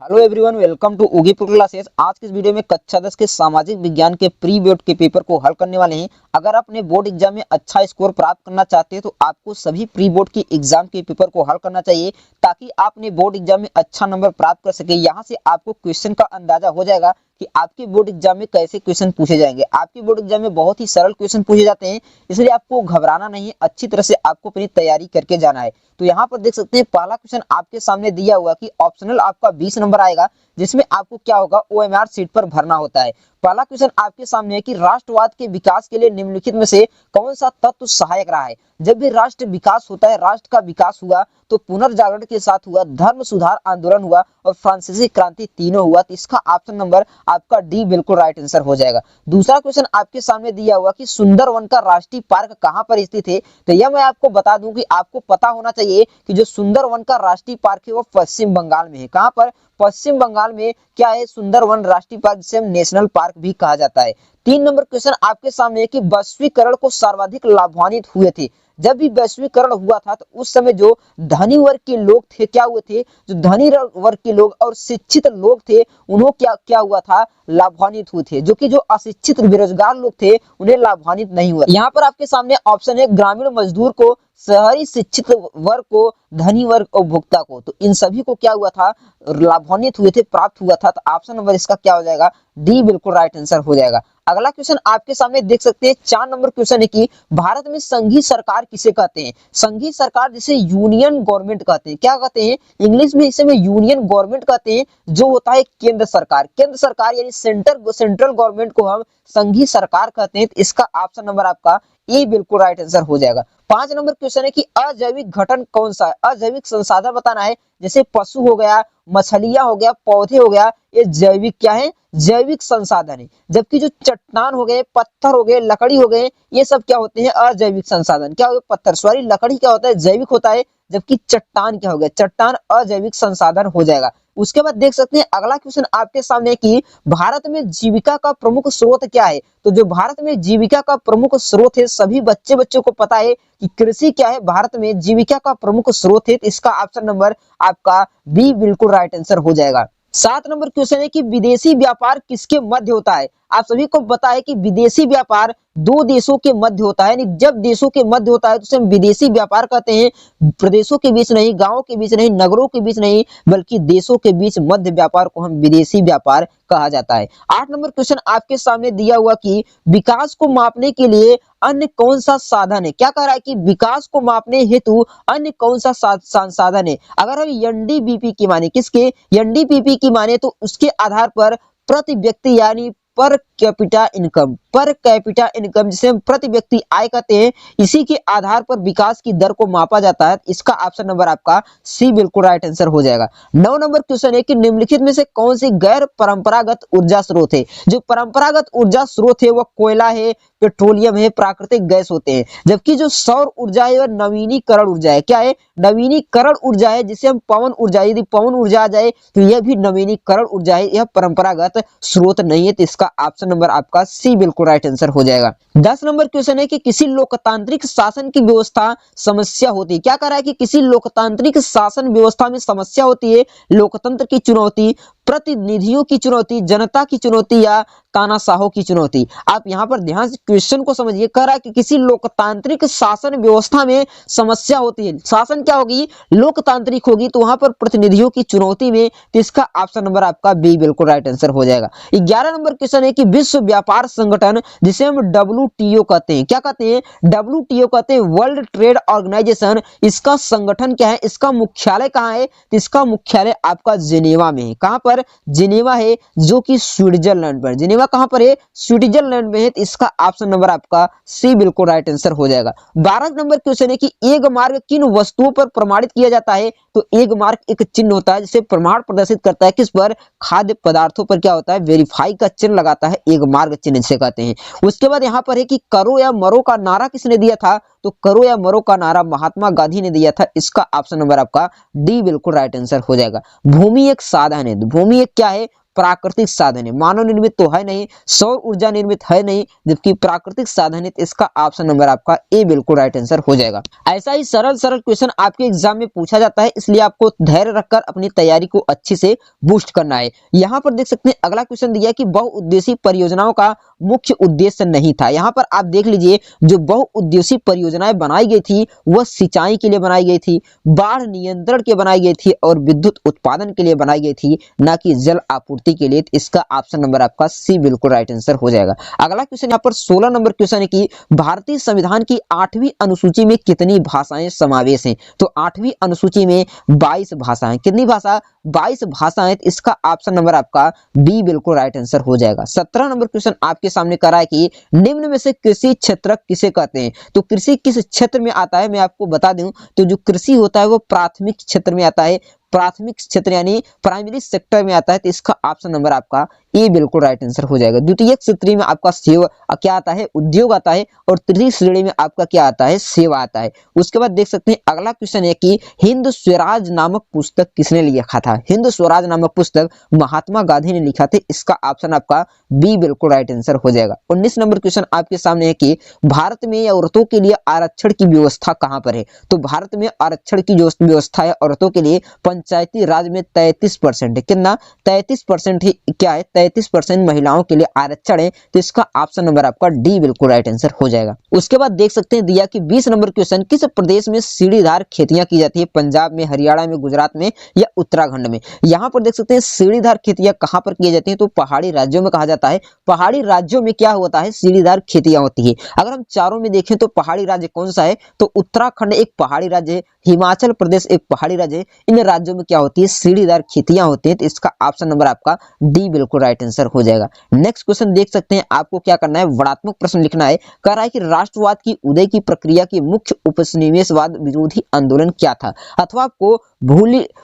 Hello everyone, welcome to Ugipur classes. आज की इस वीडियो में कक्षा 10 के सामाजिक विज्ञान के प्री बोर्ड के पेपर को हल करने वाले हैं। अगर अपने बोर्ड एग्जाम में अच्छा स्कोर प्राप्त करना चाहते हैं तो आपको सभी प्री बोर्ड के एग्जाम के पेपर को हल करना चाहिए ताकि आप अपने बोर्ड एग्जाम में अच्छा नंबर प्राप्त कर सके। यहाँ से आपको क्वेश्चन का अंदाजा हो जाएगा कि आपके बोर्ड एग्जाम में कैसे क्वेश्चन पूछे जाएंगे। आपके बोर्ड एग्जाम में बहुत ही सरल क्वेश्चन पूछे जाते हैं, इसलिए आपको घबराना नहीं है। अच्छी तरह से आपको अपनी तैयारी करके जाना है। तो यहाँ पर देख सकते हैं पहला क्वेश्चन आपके सामने दिया हुआ कि ऑप्शनल आपका 20 नंबर आएगा, जिसमें आपको क्या होगा ओएमआर सीट पर भरना होता है। पहला क्वेश्चन आपके सामने है कि राष्ट्रवाद के विकास के लिए निम्नलिखित में से कौन सा तत्व सहायक रहा है। जब भी राष्ट्र विकास होता है, राष्ट्र का विकास हुआ तो पुनर्जागरण के साथ हुआ, धर्म सुधार आंदोलन हुआ और फ्रांसीसी क्रांति, तीनों हुआ। तो इसका ऑप्शन नंबर आपका डी बिल्कुल राइट आंसर हो जाएगा। दूसरा क्वेश्चन आपके सामने दिया हुआ कि सुंदरवन का राष्ट्रीय पार्क कहां पर स्थित है। तो यह मैं आपको बता दूं कि आपको पता होना चाहिए कि जो सुंदरवन का राष्ट्रीय पार्क है वो पश्चिम बंगाल में है। कहां पर? पश्चिम बंगाल में क्या है सुंदरवन राष्ट्रीय पार्क, जिसे नेशनल पार्क भी कहा जाता है। 3 नंबर क्वेश्चन आपके सामने है कि वैश्वीकरण को सर्वाधिक लाभान्वित हुए थे। जब भी वैश्वीकरण हुआ था तो उस समय जो धनी वर्ग के लोग थे क्या हुए थे, जो धनी वर्ग के लोग और शिक्षित लोग थे उन्हों क्या क्या हुआ था, लाभान्वित हुए थे। जो कि जो अशिक्षित बेरोजगार लोग थे उन्हें लाभान्वित नहीं हुआ। यहाँ पर आपके सामने ऑप्शन है ग्रामीण मजदूर को, शहरी शिक्षित वर्ग को, धनी वर्ग और उपभोक्ता को। तो इन सभी को क्या हुआ था, लाभान्वित हुए थे, प्राप्त हुआ था। तो ऑप्शन नंबर इसका क्या हो जाएगा, डी बिल्कुल राइट आंसर हो जाएगा। अगला क्वेश्चन आपके सामने देख सकते हैं 4 नंबर क्वेश्चन है कि भारत में संघीय सरकार किसे कहते हैं। संघीय सरकार जिसे यूनियन गवर्नमेंट कहते हैं। क्या कहते हैं? इंग्लिश में इसे यूनियन गवर्नमेंट कहते हैं। जो होता है केंद्र सरकार, केंद्र सरकार यानी सेंट्रल गवर्नमेंट को हम संघीय सरकार कहते हैं। तो इसका ऑप्शन नंबर आपका ए बिल्कुल राइट आंसर हो जाएगा। 5 नंबर क्वेश्चन है कि अजैविक घटन कौन सा है। अजैविक संसाधन बताना है, जैसे पशु हो गया, मछलियां हो गया, पौधे हो गया, ये जैविक क्या है, जैविक संसाधन है। जबकि जो चट्टान हो गए, पत्थर हो गए, लकड़ी हो गए, ये सब क्या होते हैं, अजैविक संसाधन। क्या हो गया, पत्थर सॉरी लकड़ी क्या होता है, जैविक होता है। जबकि चट्टान क्या हो गया, चट्टान अजैविक संसाधन हो जाएगा। उसके बाद देख सकते हैं अगला क्वेश्चन आपके सामने कि भारत में जीविका का प्रमुख स्रोत क्या है। तो जो भारत में जीविका का प्रमुख स्रोत है, सभी बच्चों को पता है कि कृषि क्या है, भारत में जीविका का प्रमुख स्रोत है। तो इसका ऑप्शन नंबर आपका बी बिल्कुल राइट आंसर हो जाएगा। 7 नंबर क्वेश्चन है कि विदेशी व्यापार किसके मध्य होता है। आप सभी को पता है कि विदेशी व्यापार 2 देशों के मध्य होता है। यानी जब देशों के मध्य होता है तो उसे हम विदेशी व्यापार कहते हैं। प्रदेशों के बीच नहीं, गांवों के बीच नहीं, नगरों के बीच नहीं, बल्कि देशों के बीच मध्य व्यापार को हम विदेशी व्यापार कहा जाता है। 8 नंबर क्वेश्चन आपके सामने दिया हुआ कि विकास को मापने के लिए अन्य कौन सा साधन है। क्या कह रहा है कि विकास को मापने हेतु अन्य कौन सा साधन है। अगर हम एनडीबीपी की माने, किसके, एनडीबीपी की माने, तो उसके आधार पर प्रति व्यक्ति यानी per capita income, per capita income जिसे हम प्रति व्यक्ति आय कहते हैं, इसी के आधार पर विकास की दर को मापा जाता है। इसका ऑप्शन नंबर आपका सी बिल्कुल राइट आंसर हो जाएगा। 9 नंबर क्वेश्चन है कि निम्नलिखित में से कौन सी गैर परंपरागत ऊर्जा स्रोत है। जो परंपरागत ऊर्जा स्रोत है वह कोयला है, पेट्रोलियम है, प्राकृतिक गैस होते हैं। जबकि जो सौर ऊर्जा है वह नवीनीकरण ऊर्जा है। क्या है, नवीनीकरण ऊर्जा है, जिसे हम पवन ऊर्जा, यदि पवन ऊर्जा आ जाए तो यह भी नवीनीकरण ऊर्जा है, यह परंपरागत स्रोत नहीं है। तो इसका ऑप्शन नंबर आपका सी बिल्कुल राइट आंसर हो जाएगा। 10 नंबर क्वेश्चन है कि किसी लोकतांत्रिक शासन की व्यवस्था समस्या होती है। क्या कह रहा है कि किसी लोकतांत्रिक शासन व्यवस्था में समस्या होती है, लोकतंत्र की चुनौती, प्रतिनिधियों की चुनौती, जनता की चुनौती या तानाशाहों की चुनौती। आप यहाँ पर ध्यान से क्वेश्चन को समझिए। कह रहा है कि किसी लोकतांत्रिक शासन व्यवस्था में समस्या होती है। शासन क्या होगी, लोकतांत्रिक होगी, तो वहां पर प्रतिनिधियों की चुनौती में। तो इसका ऑप्शन नंबर आपका बी बिल्कुल राइट आंसर हो जाएगा। 11 नंबर क्वेश्चन है कि विश्व व्यापार संगठन जिसे हम डब्ल्यूटीओ कहते हैं, क्या कहते हैं, डब्ल्यूटीओ कहते हैं, वर्ल्ड ट्रेड ऑर्गेनाइजेशन, इसका संगठन क्या है, इसका मुख्यालय कहाँ है। तो इसका मुख्यालय आपका जिनेवा में है। कहां पर, जिनेवा है, जो कि स्विट्जरलैंड पर। जिनेवा कहां पर है, स्विट्जरलैंड में है। तो इसका ऑप्शन नंबर आपका सी बिल्कुल राइट आंसर हो जाएगा। 12 नंबर क्वेश्चन है कि एक मार्ग किन वस्तुओं पर प्रमाणित किया जाता है। तो एक मार्क एक चिन्ह होता है जिसे प्रमाण प्रदर्शित करता है, किस पर, खाद्य पदार्थों पर क्या होता है, वेरीफाई का चिन्ह लगाता है, एक मार्ग चिन्ह से कहते हैं। उसके बाद यहाँ पर है कि करो या मरो का नारा किसने दिया था। तो करो या मरो का नारा महात्मा गांधी ने दिया था। इसका ऑप्शन नंबर आपका डी बिल्कुल राइट आंसर हो जाएगा। भूमि एक साधन है, भूमि एक क्या है, प्राकृतिक साधन है, मानव निर्मित तो है नहीं, सौर ऊर्जा निर्मित है नहीं, जबकि प्राकृतिक साधन है। तो इसका ऑप्शन नंबर आपका ए बिल्कुल राइट आंसर हो जाएगा। ऐसा ही सरल सरल क्वेश्चन आपके एग्जाम में पूछा जाता है, इसलिए आपको धैर्य रखकर अपनी तैयारी को अच्छे से बूस्ट करना है। यहाँ पर देख सकते हैं अगला क्वेश्चन दिया कि बहुउद्देशीय परियोजनाओं का मुख्य उद्देश्य नहीं था। यहाँ पर आप देख लीजिए, जो बहुउद्देशीय परियोजनाएं बनाई गई थी वह सिंचाई के लिए बनाई गई थी, बाढ़ नियंत्रण के बनाई गई थी और विद्युत उत्पादन के लिए बनाई गई थी, ना कि जल आपूर्ति के लिए। तो इसका ऑप्शन नंबर आपका सी बिल्कुल राइट आंसर हो जाएगा। अगला क्वेश्चन यहाँ पर 16 नंबर क्वेश्चन है कि भारतीय संविधान की 8वीं अनुसूची में कितनी भाषाएं समावेश हैं? तो 8वीं अनुसूची में 22 भाषाएं, कितनी भाषा? 22 भाषाएं। इसका ऑप्शन नंबर आपका बी बिल्कुल राइट आंसर हो जाएगा। 17 नंबर क्वेश्चन आपके सामने करा है कि निम्न में से कृषि क्षेत्र किसे कहते हैं? तो कृषि किस क्षेत्र में आता है मैं आपको बता दूं, तो जो कृषि होता है वो प्राथमिक क्षेत्र में आता है, प्राथमिक क्षेत्र यानी प्राइमरी सेक्टर में आता है। तो इसका ऑप्शन नंबर आपका ए बिल्कुल राइट आंसर हो जाएगा। द्वितीय श्रेणी में आपका सेवा क्या आता है? उद्योग आता है, और तृतीय श्रेणी में आपका क्या आता है? सेवा आता है। उसके बाद देख सकते हैं अगला क्वेश्चन है कि हिंद स्वराज नामक पुस्तक किसने लिखा था? हिंद स्वराज नामक पुस्तक महात्मा गांधी ने लिखा था। इसका ऑप्शन आपका बी बिल्कुल राइट आंसर हो जाएगा। 19 नंबर क्वेश्चन आपके सामने है कि भारत में औरतों के लिए आरक्षण की व्यवस्था कहां पर है? तो भारत में आरक्षण की जो व्यवस्था है औरतों के लिए पंचायती राज में 33% है। कितना? 33% ही क्या है? 33% महिलाओं के लिए आरक्षण है। तो इसका ऑप्शन नंबर आपका डी बिल्कुल राइट आंसर हो जाएगा। उसके बाद देख सकते हैं दिया कि 20 नंबर क्वेश्चन किस प्रदेश में सीढ़ीदार खेतियां की जाती है? पंजाब में, हरियाणा में, गुजरात में या उत्तराखंड में? यहाँ पर देख सकते हैं सीढ़ीदार खेतियां कहां पर की जाती है? तो पहाड़ी राज्यों में कहा जाता है। पहाड़ी राज्यों में क्या होता है? सीढ़ीदार खेतियां होती है। अगर हम चारों में देखें तो पहाड़ी राज्य कौन सा है? तो उत्तराखंड एक पहाड़ी राज्य है, हिमाचल प्रदेश एक पहाड़ी राज्य है। इन राज्यों में क्या होती है? सीढ़ीदार खेतियां होती है। तो इसका ऑप्शन नंबर आपका डी बिल्कुल राइट आंसर हो जाएगा। नेक्स्ट क्वेश्चन देख सकते हैं, आपको क्या करना है? वर्णात्मक प्रश्न लिखना है। कह रहा है कि राष्ट्रवाद की उदय की प्रक्रिया की मुख्य उपनिवेशवाद विरोधी आंदोलन क्या था? अथवा आपको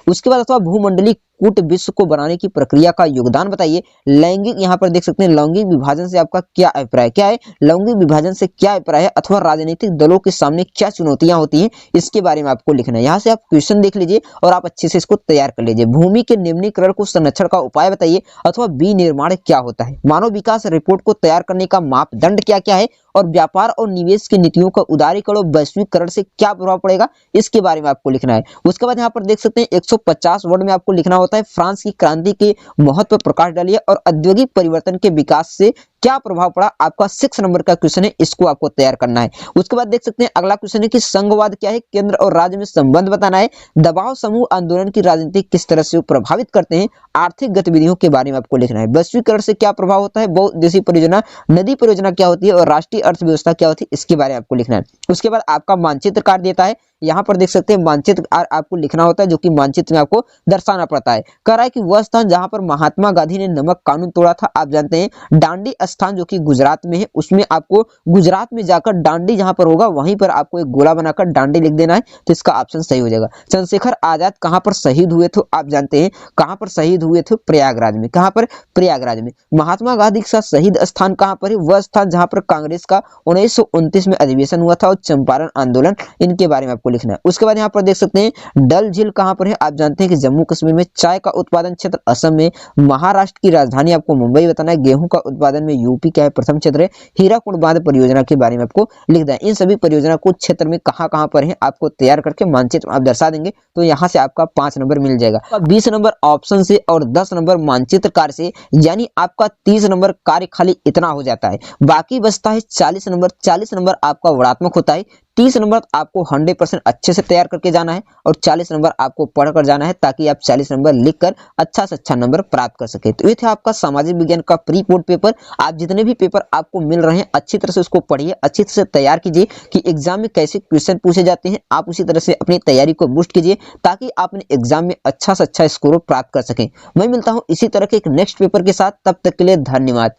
उसके बाद अथवा भूमंडलीय कूट विश्व को बनाने की प्रक्रिया का योगदान बताइए। लैंगिक, यहाँ पर देख सकते हैं लैंगिक विभाजन से आपका क्या अभिप्राय? क्या है? लैंगिक विभाजन से क्या अभिप्राय है? अथवा राजनीतिक दलों के सामने क्या चुनौतियां होती हैं? इसके बारे में आपको लिखना है। यहाँ से आप क्वेश्चन देख लीजिए और आप अच्छे से इसको तैयार कर लीजिए। भूमि के निम्नीकरण को संरक्षण का उपाय बताइए, अथवा विनिर्माण क्या होता है? मानव विकास रिपोर्ट को तैयार करने का मापदंड क्या क्या है? और व्यापार और निवेश की नीतियों का उदारीकरण और वैश्वीकरण से क्या प्रभाव पड़ेगा? इसके बारे में आपको लिखना है। उसके बाद यहाँ पर देख सकते हैं 150 वर्ड में आपको लिखना होता है फ्रांस की क्रांति के महत्व पर प्रकाश डालिए और औद्योगिक परिवर्तन के विकास से क्या प्रभाव पड़ा? आपका 6 नंबर का क्वेश्चन है, इसको आपको तैयार करना है। उसके बाद देख सकते हैं अगला क्वेश्चन है कि संघवाद क्या है? केंद्र और राज्य में संबंध बताना है। दबाव समूह आंदोलन की राजनीति किस तरह से प्रभावित करते हैं? आर्थिक गतिविधियों के बारे में आपको लिखना है। वैश्वीकरण से क्या प्रभाव होता है? बहुउद्देशीय परियोजना, नदी परियोजना क्या होती है और राष्ट्रीय अर्थव्यवस्था क्या होती है? इसके बारे में आपको लिखना है। उसके बाद आपका मानचित्र कार्ड देता है, यहाँ पर देख सकते हैं मानचित्र आपको लिखना होता है, जो कि मानचित्र में आपको दर्शाना पड़ता है। कह रहा है कि वह स्थान जहां पर महात्मा गांधी ने नमक कानून तोड़ा था, आप जानते हैं डांडी स्थान जो कि गुजरात में है, उसमें आपको गुजरात में जाकर डांडी जहां पर होगा वहीं पर आपको एक गोला बनाकर डांडी लिख देना है। तो इसका ऑप्शन सही हो जाएगा। चंद्रशेखर आजाद कहां पर शहीद हुए थे? आप जानते हैं कहां पर शहीद हुए थे? प्रयागराज में। कहां पर? प्रयागराज में। महात्मा गांधी का शहीद स्थान कहां पर है? वह स्थान जहां पर कांग्रेस का 1929 में अधिवेशन हुआ था और चंपारण आंदोलन, इनके बारे में आपको लिखना है। उसके बाद यहाँ पर देख सकते हैं डल झील कहां पर है? आप जानते हैं कि जम्मू कश्मीर में। चाय का उत्पादन क्षेत्र असम में। महाराष्ट्र की राजधानी आपको मुंबई बताना है। गेहूं का उत्पादन में यूपी क्या है? प्रथम क्षेत्र है। हीराकुंड बांध परियोजना के बारे में आपको लिखना है। इन सभी परियोजना को क्षेत्र में कहां पर है आपको तैयार करके मानचित्र आप दर्शा देंगे, तो यहाँ से आपका 5 नंबर मिल जाएगा। 20 नंबर ऑप्शन से और 10 नंबर मानचित्र कार्य से, यानी आपका 30 नंबर कार्य खाली इतना हो जाता है। बाकी बचता है 40 नंबर। 40 नंबर आपका वर्णात्मक होता है। 30 नंबर आपको 100% अच्छे से तैयार करके जाना है और 40 नंबर आपको पढ़कर जाना है, ताकि आप 40 नंबर लिखकर अच्छा से अच्छा नंबर प्राप्त कर सके। तो ये थे आपका सामाजिक विज्ञान का प्री बोर्ड पेपर। आप जितने भी पेपर आपको मिल रहे हैं अच्छी तरह से उसको पढ़िए, अच्छी तरह से तैयार कीजिए कि एग्जाम में कैसे क्वेश्चन पूछे जाते हैं। आप उसी तरह से अपनी तैयारी को बूस्ट कीजिए, ताकि आप अपने एग्जाम में अच्छा से अच्छा स्कोर प्राप्त कर सकें। मैं मिलता हूं इसी तरह के एक नेक्स्ट पेपर के साथ, तब तक के लिए धन्यवाद।